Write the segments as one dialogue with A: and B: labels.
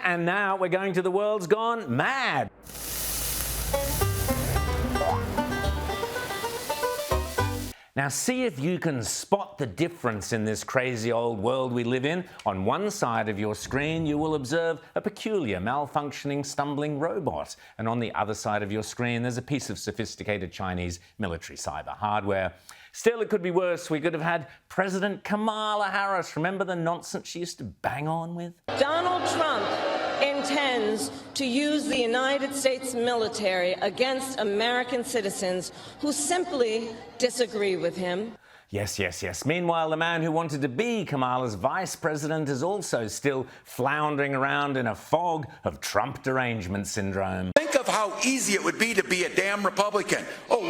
A: and now we're going to the world's gone mad. Now see if you can spot the difference in this crazy old world we live in. On one side of your screen you will observe a peculiar, malfunctioning, stumbling robot, and on the other side of your screen there's a piece of sophisticated Chinese military cyber hardware. Still, it could be worse. We could have had President Kamala Harris. Remember the nonsense she used to bang on with?
B: Donald Trump intends to use the United States military against American citizens who simply disagree with him.
A: Yes, yes, yes. Meanwhile, the man who wanted to be Kamala's vice president is also still floundering around in a fog of Trump derangement syndrome.
C: Think of how easy it would be to be a damn Republican. Oh,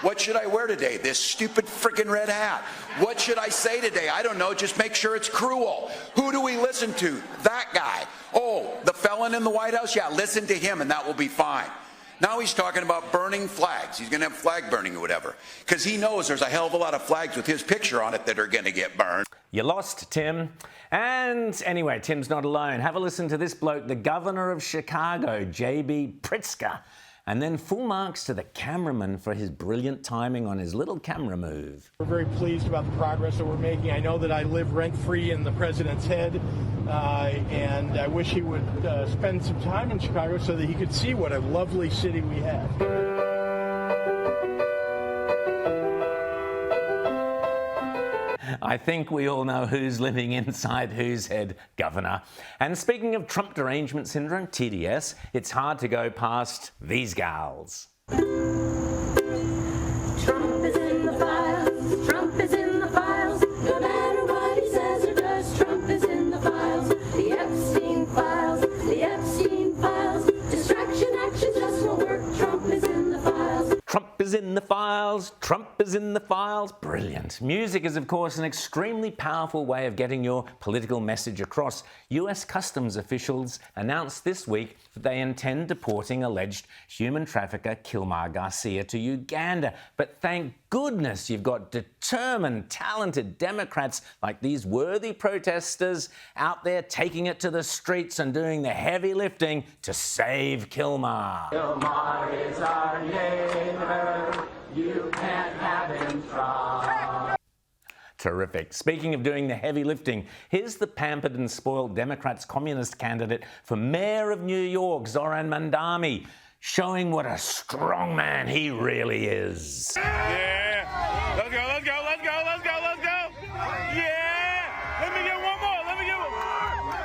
C: what should I wear today? This stupid freaking red hat. What should I say today? I don't know. Just make sure it's cruel. Who do we listen to? That guy. Oh, the felon in the White House? Yeah, listen to him and that will be fine. Now he's talking about burning flags. He's going to have flag burning or whatever. Because he knows there's a hell of a lot of flags with his picture on it that are going to get burned.
A: You lost, Tim. And anyway, Tim's not alone. Have a listen to this bloke, the governor of Chicago, J.B. Pritzker. And then full marks to the cameraman for his brilliant timing on his little camera move.
D: We're very pleased about the progress that we're making. I know that I live rent-free in the president's head, and I wish he would spend some time in Chicago so that he could see what a lovely city we have.
A: I think we all know who's living inside whose head, Governor. And speaking of Trump derangement syndrome, TDS, it's hard to go past these gals.
E: Trump is in the files, Trump is in the files, no matter what he says or does, Trump is in the files, the Epstein files, the Epstein files, distraction actions just won't work, Trump is in the files.
A: Trump is in the files, Trump is in the files. Brilliant. Music is, of course, an extremely powerful way of getting your political message across. US customs officials announced this week that they intend deporting alleged human trafficker Kilmar Garcia to Uganda. But thank goodness you've got determined, talented Democrats like these worthy protesters out there taking it to the streets and doing the heavy lifting to save Kilmar.
F: Kilmar is our neighbor, you can't have him try.
A: Terrific. Speaking of doing the heavy lifting, here's the pampered and spoiled Democrats' communist candidate for mayor of New York, Zoran Mandami, showing what a strong man he really is.
G: Yeah. Let's go, let's go, let's go, let's go, let's go. Yeah. Let me get one more. Let me get one.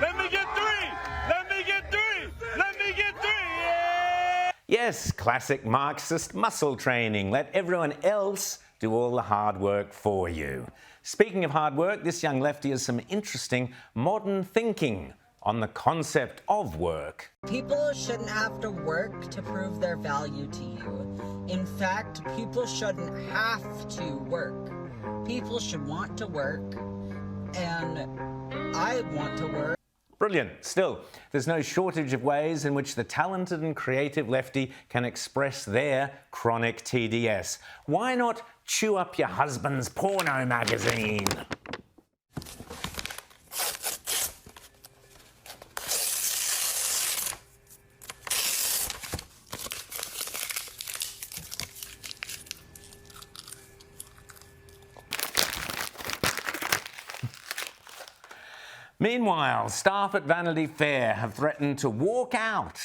G: Let me get three. Let me get three. Let me get three. Yeah.
A: Yes, classic Marxist muscle training. Let everyone else do all the hard work for you. Speaking of hard work, this young lefty has some interesting modern thinking on the concept of work.
H: People shouldn't have to work to prove their value to you. In fact, people shouldn't have to work. People should want to work, and I want to work.
A: Brilliant. Still, there's no shortage of ways in which the talented and creative lefty can express their chronic TDS. Why not chew up your husband's porno magazine? Meanwhile, staff at Vanity Fair have threatened to walk out,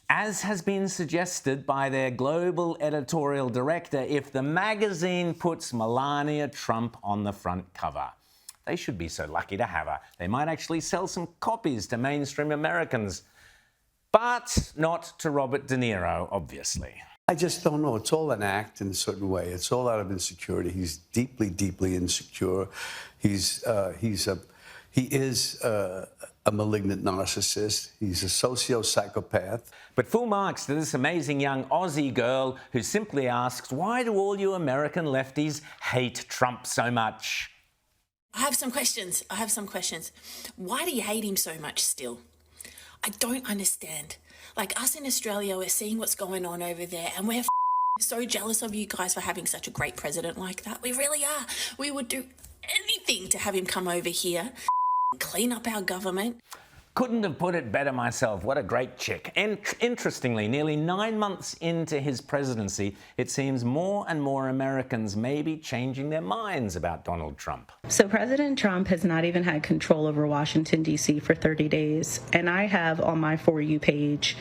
A: as has been suggested by their global editorial director, if the magazine puts Melania Trump on the front cover. They should be so lucky to have her. They might actually sell some copies to mainstream Americans, but not to Robert De Niro, obviously.
I: I just don't know. It's all an act in a certain way. It's all out of insecurity. He's deeply, deeply insecure. He is a malignant narcissist. He's a socio-psychopath.
A: But full marks to this amazing young Aussie girl who simply asks, why do all you American lefties hate Trump so much?
J: I have some questions. Why do you hate him so much still? I don't understand. Like us in Australia, we're seeing what's going on over there and we're so jealous of you guys for having such a great president like that. We really are. We would do anything to have him come over here, clean up our government.
A: Couldn't have put it better myself. What a great chick. And interestingly, nearly 9 months into his presidency, it seems more and more Americans may be changing their minds about Donald Trump.
K: So President Trump has not even had control over Washington, D.C. for 30 days. And I have on my For You page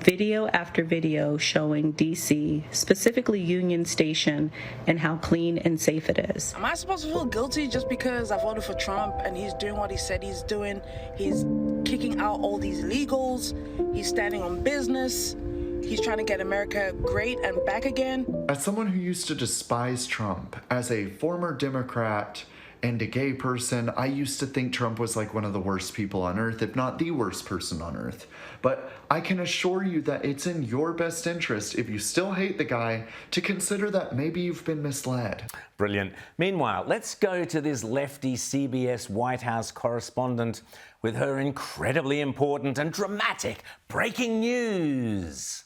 K: video after video showing D.C., specifically Union Station, and how clean and safe it is.
L: Am I supposed to feel guilty just because I voted for Trump and he's doing what he said he's doing? He's kicking out all these illegals. He's standing on business. He's trying to get America great and back again.
M: As someone who used to despise Trump, as a former Democrat and a gay person, I used to think Trump was like one of the worst people on earth, if not the worst person on earth. But I can assure you that it's in your best interest, if you still hate the guy, to consider that maybe you've been misled.
A: Brilliant. Meanwhile, let's go to this lefty CBS White House correspondent with her incredibly important and dramatic breaking news.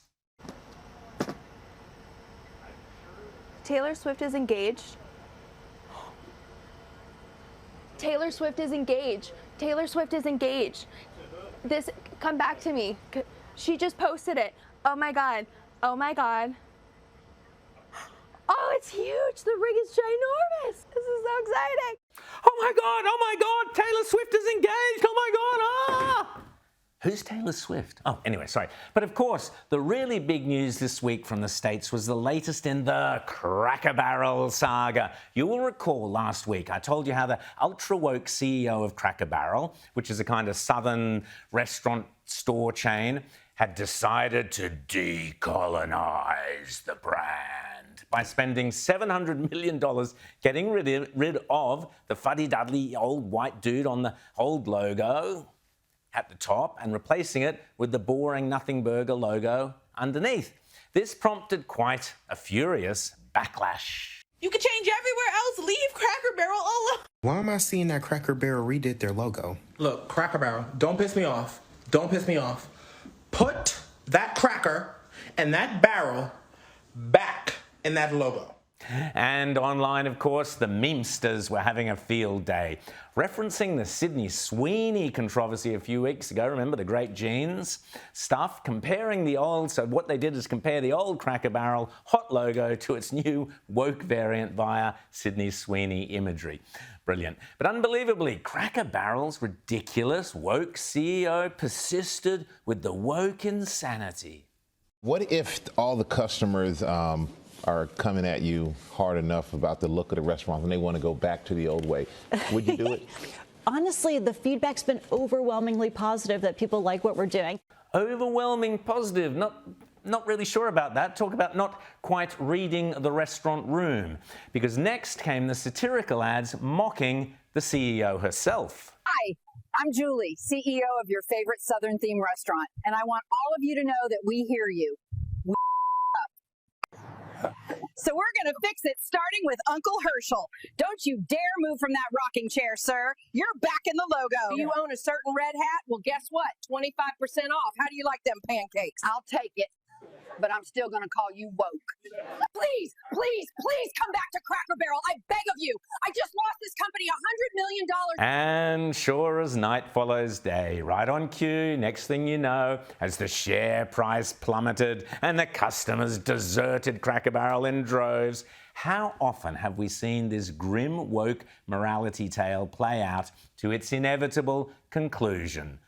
N: Taylor Swift is engaged. Taylor Swift is engaged. Taylor Swift is engaged. This, come back to me. She just posted it. Oh my God. Oh my God. Oh, it's huge. The ring is ginormous. This is so exciting.
A: Oh my God. Oh my God. Taylor Swift is engaged. Oh my God. Ah! Who's Taylor Swift? Oh, anyway, sorry. But of course, the really big news this week from the States was the latest in the Cracker Barrel saga. You will recall last week I told you how the ultra-woke CEO of Cracker Barrel, which is a kind of southern restaurant store chain, had decided to decolonize the brand by spending $700 million getting rid of the fuddy-duddy old white dude on the old logo at the top and replacing it with the boring Nothing Burger logo underneath. This prompted quite a furious backlash.
L: You can change everywhere else. Leave Cracker Barrel alone.
O: Why am I seeing that Cracker Barrel redid their logo?
P: Look, Cracker Barrel, don't piss me off. Don't piss me off. Put that cracker and that barrel back in that logo.
A: And online, of course, the memesters were having a field day, referencing the Sydney Sweeney controversy a few weeks ago. Remember the great jeans stuff? Comparing the old, so what they did is compare the old Cracker Barrel hot logo to its new woke variant via Sydney Sweeney imagery. Brilliant. But unbelievably, Cracker Barrel's ridiculous woke CEO persisted with the woke insanity.
Q: What if all the customers are coming at you hard enough about the look of the restaurant and they want to go back to the old way? Would you do it?
R: Honestly, the feedback's been overwhelmingly positive that people like what we're doing.
A: Overwhelming positive. Not really sure about that. Talk about not quite reading the restaurant room. Because next came the satirical ads mocking the CEO herself.
S: Hi, I'm Julie, CEO of your favorite Southern themed restaurant, and I want all of you to know that we hear you. So we're going to fix it, starting with Uncle Herschel. Don't you dare move from that rocking chair, sir. You're back in the logo.
B: Do you own a certain red hat? Well, guess what? 25% off.
S: How do you like them pancakes?
B: I'll take it, but I'm still going to call you woke.
S: Please, please, please come back to Cracker Barrel. I beg of you. I just lost this company $100 million.
A: And sure as night follows day, right on cue, next thing you know, as the share price plummeted and the customers deserted Cracker Barrel in droves, how often have we seen this grim woke morality tale play out to its inevitable conclusion?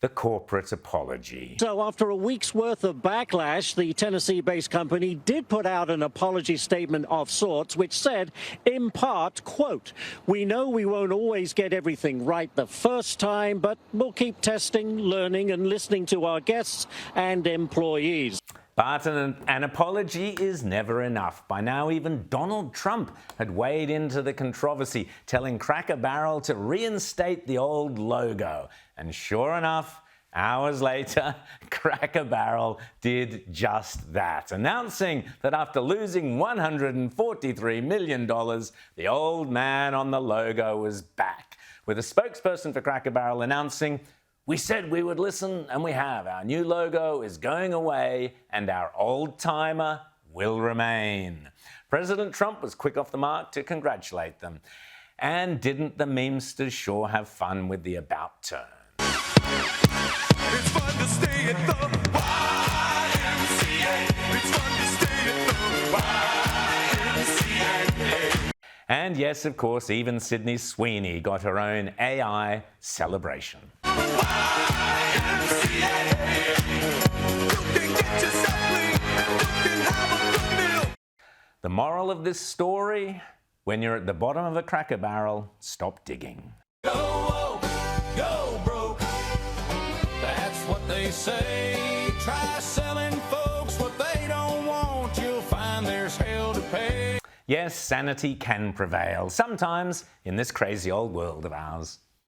A: The corporate apology.
T: So after a week's worth of backlash, the Tennessee-based company did put out an apology statement of sorts, which said, in part, quote, "We know we won't always get everything right the first time, but we'll keep testing, learning, and listening to our guests and employees."
A: But an apology is never enough. By now, even Donald Trump had weighed into the controversy, telling Cracker Barrel to reinstate the old logo. And sure enough, hours later, Cracker Barrel did just that, announcing that after losing $143 million, the old man on the logo was back, with a spokesperson for Cracker Barrel announcing, "We said we would listen, and we have. Our new logo is going away, and our old-timer will remain." President Trump was quick off the mark to congratulate them. And didn't the memesters sure have fun with the about turn?
E: fun to stay at the YMCA. It's fun to stay at the YMCA.
A: And yes, of course, even Sydney Sweeney got her own AI celebration. The moral of this story, when you're at the bottom of a Cracker Barrel, stop digging.
E: Go broke. That's what they say. Try selling folks what they don't want. You'll find there's hell to pay.
A: Yes, sanity can prevail, sometimes in this crazy old world of ours.